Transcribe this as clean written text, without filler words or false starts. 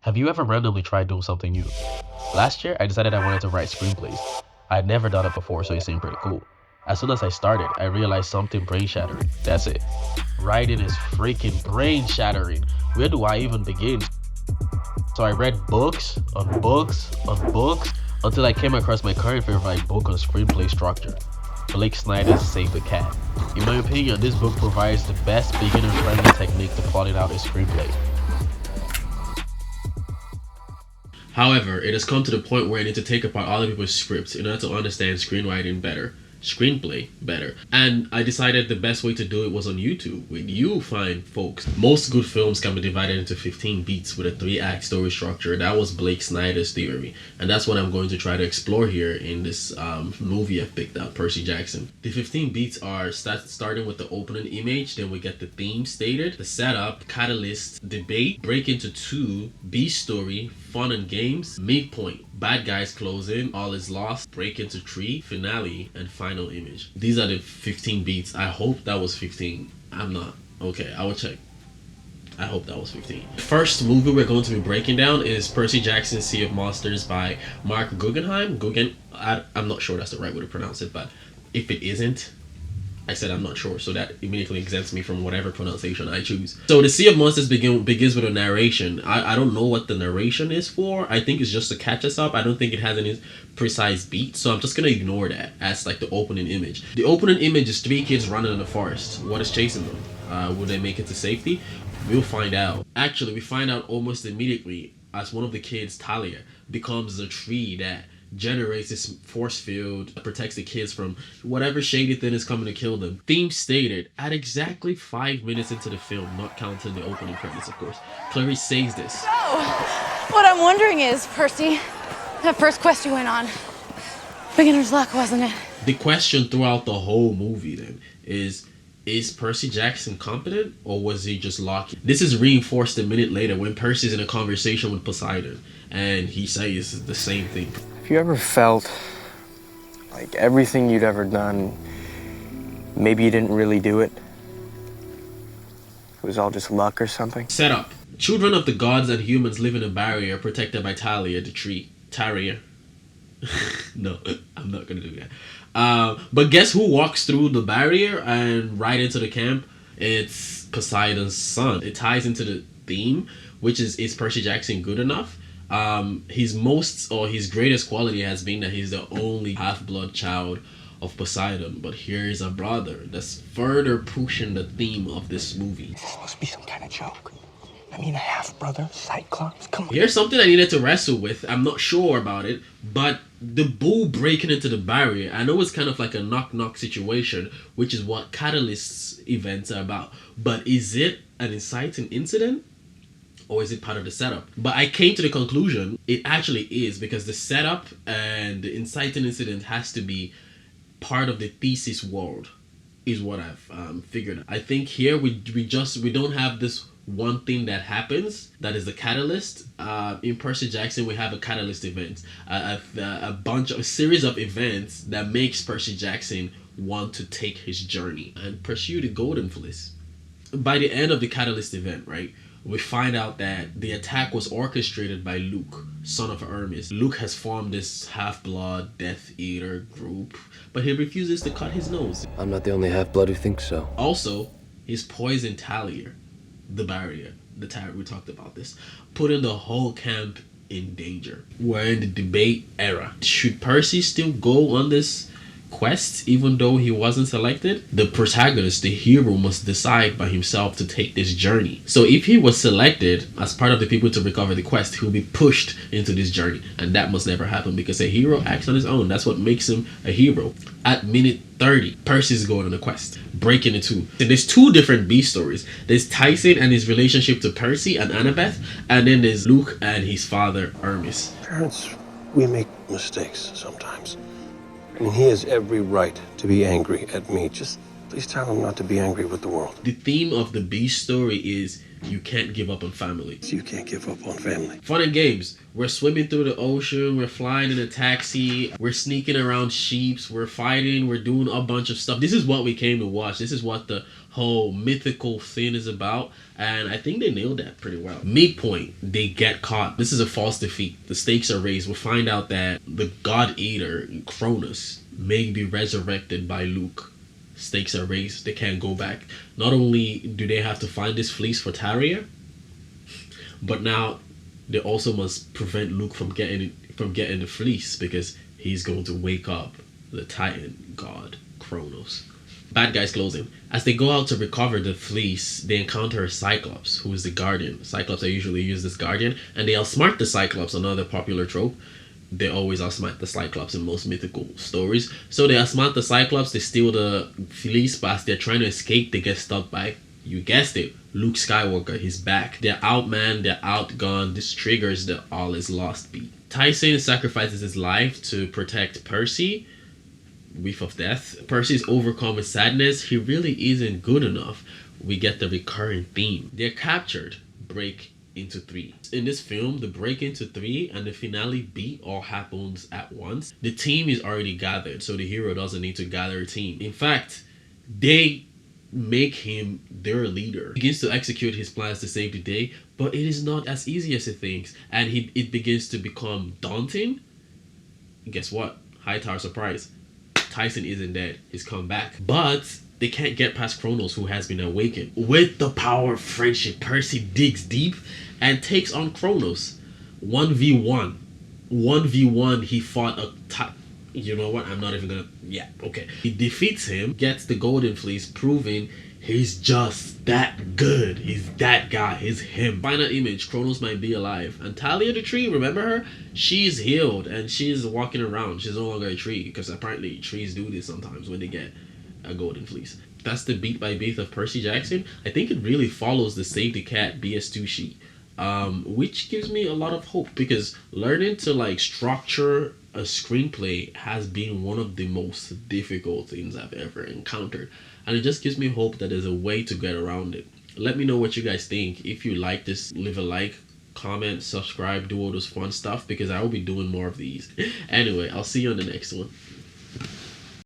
Have you ever randomly tried doing something new? Last year, I decided I wanted to write screenplays. I had never done it before, so it seemed pretty cool. As soon as I started, I realized something brain shattering. That's it. Writing is freaking brain shattering. Where do I even begin? So I read books on books on books until I came across my current favorite book on screenplay structure, Blake Snyder's Save the Cat. In my opinion, this book provides the best beginner-friendly technique to plotting out a screenplay. However, it has come to the point where I need to take apart other people's scripts in order to understand screenwriting better, screenplay better. And I decided the best way to do it was on YouTube, with you fine folks. Most good films can be divided into 15 beats with a 3-act story structure. That was Blake Snyder's theory. And that's what I'm going to try to explore here in this movie I've picked out, Percy Jackson. The 15 beats are starting with the opening image, then we get the theme stated, the setup, catalyst, debate, break into 2, B story, fun and games, midpoint, bad guys close in, all is lost, break into 3, finale, and final image. These are the 15 beats. I hope that was 15. I'm not. Okay, I will check. I hope that was 15. First movie we're going to be breaking down is Percy Jackson's Sea of Monsters by Mark Guggenheim. I'm not sure that's the right way to pronounce it, but if it isn't, I said I'm not sure, so that immediately exempts me from whatever pronunciation I choose. So the Sea of Monsters begins with a narration. I don't know what the narration is for. I think it's just to catch us up. I don't think it has any precise beat, so I'm just gonna ignore that as like the opening image. The opening image is 3 kids running in the forest. What is chasing them? Will they make it to safety? We'll find out. Actually, we find out almost immediately as one of the kids, Talia, becomes a tree that generates this force field that protects the kids from whatever shady thing is coming to kill them. Theme stated at exactly 5 minutes into the film, not counting the opening credits, of course. Clarice says this. So, what I'm wondering is, Percy, that first quest you went on, beginner's luck, wasn't it? The question throughout the whole movie then is Percy Jackson competent, or was he just lucky? This is reinforced a minute later when Percy's in a conversation with Poseidon, and he says the same thing. Have you ever felt like everything you'd ever done, maybe you didn't really do it? It was all just luck or something? Setup. Children of the gods and humans live in a barrier protected by Talia, the tree. Taria. No, I'm not gonna do that. But guess who walks through the barrier and right into the camp? It's Poseidon's son. It ties into the theme, which is Percy Jackson good enough? His greatest quality has been that he's the only half-blood child of Poseidon, but here is a brother that's further pushing the theme of this movie. This must be some kind of joke. I mean, a half-brother, Cyclops, come on. Here's something I needed to wrestle with. I'm not sure about it, but the bull breaking into the barrier, I know it's kind of like a knock-knock situation, which is what Catalyst's events are about, but is it an inciting incident? Or is it part of the setup? But I came to the conclusion it actually is, because the setup and the inciting incident has to be part of the thesis world, is what I've figured. I think here we don't have this one thing that happens that is the catalyst. In Percy Jackson, we have a catalyst event, a series of events that makes Percy Jackson want to take his journey and pursue the golden fleece. By the end of the catalyst event, right, we find out that the attack was orchestrated by Luke, son of Hermes. Luke has formed this half-blood Death Eater group, but he refuses to cut his nose. I'm not the only half-blood who thinks so. Also, he's poisoned Talia, the barrier, the tower, we talked about this, putting the whole camp in danger. We're in the debate era. Should Percy still go on this quest even though he wasn't selected? The protagonist, the hero, must decide by himself to take this journey. So if he was selected as part of the people to recover the quest, he'll be pushed into this journey, and that must never happen because a hero acts on his own. That's what makes him a hero. At minute 30, Percy's going on a quest, breaking into. And there's 2 different B stories. There's Tyson and his relationship to Percy and Annabeth, and then there's Luke and his father Hermes. Parents, we make mistakes sometimes. I mean, he has every right to be angry at me. Just please tell him not to be angry with the world. The theme of the B story is You can't give up on family. You can't give up on family. Fun and games. We're swimming through the ocean. We're flying in a taxi. We're sneaking around sheeps. We're fighting. We're doing a bunch of stuff. This is what we came to watch. This is what the whole mythical thing is about. And I think they nailed that pretty well. Midpoint, they get caught. This is a false defeat. The stakes are raised. We find out that the God Eater, Cronus, may be resurrected by Luke. Stakes are raised. They can't go back. Not only do they have to find this fleece for Taria, but now they also must prevent Luke from getting the fleece, because he's going to wake up the Titan god Kronos. Bad guys closing. As they go out to recover the fleece, they encounter a Cyclops, who is the guardian. Cyclops, they usually use this guardian, and they outsmart the Cyclops, another popular trope. They always outsmart the Cyclops in most mythical stories. So they outsmart the Cyclops, they steal the fleece, but as they're trying to escape, they get stuck by, you guessed it, Luke Skywalker. He's back. They're outmanned, they're outgunned. This triggers the all is lost beat. Tyson sacrifices his life to protect Percy, Reef of Death. Percy's overcome with sadness. He really isn't good enough. We get the recurring theme. They're captured. Break into 3. In this film, the break into 3 and the finale beat all happens at once. The team is already gathered, so the hero doesn't need to gather a team. In fact, they make him their leader. He begins to execute his plans to save the day, but it is not as easy as he thinks, and it begins to become daunting. And guess what? Hightower surprise. Tyson isn't dead. He's come back. But they can't get past Kronos, who has been awakened. With the power of friendship, Percy digs deep and takes on Kronos. 1v1. 1v1, he fought a you know what? I'm not even gonna... Yeah, okay. He defeats him, gets the Golden Fleece, proving he's just that good. He's that guy. He's him. Final image, Kronos might be alive. And Talia the tree, remember her? She's healed and she's walking around. She's no longer a tree, because apparently trees do this sometimes when they get a Golden Fleece. That's the beat by beat of Percy Jackson. I think it really follows the Save the Cat BS2 sheet, which gives me a lot of hope, because learning to like structure a screenplay has been one of the most difficult things I've ever encountered, and it just gives me hope that there's a way to get around it. Let me know what you guys think. If you like this, leave a like, comment, subscribe, do all those fun stuff, because I will be doing more of these. Anyway, I'll see you on the next one.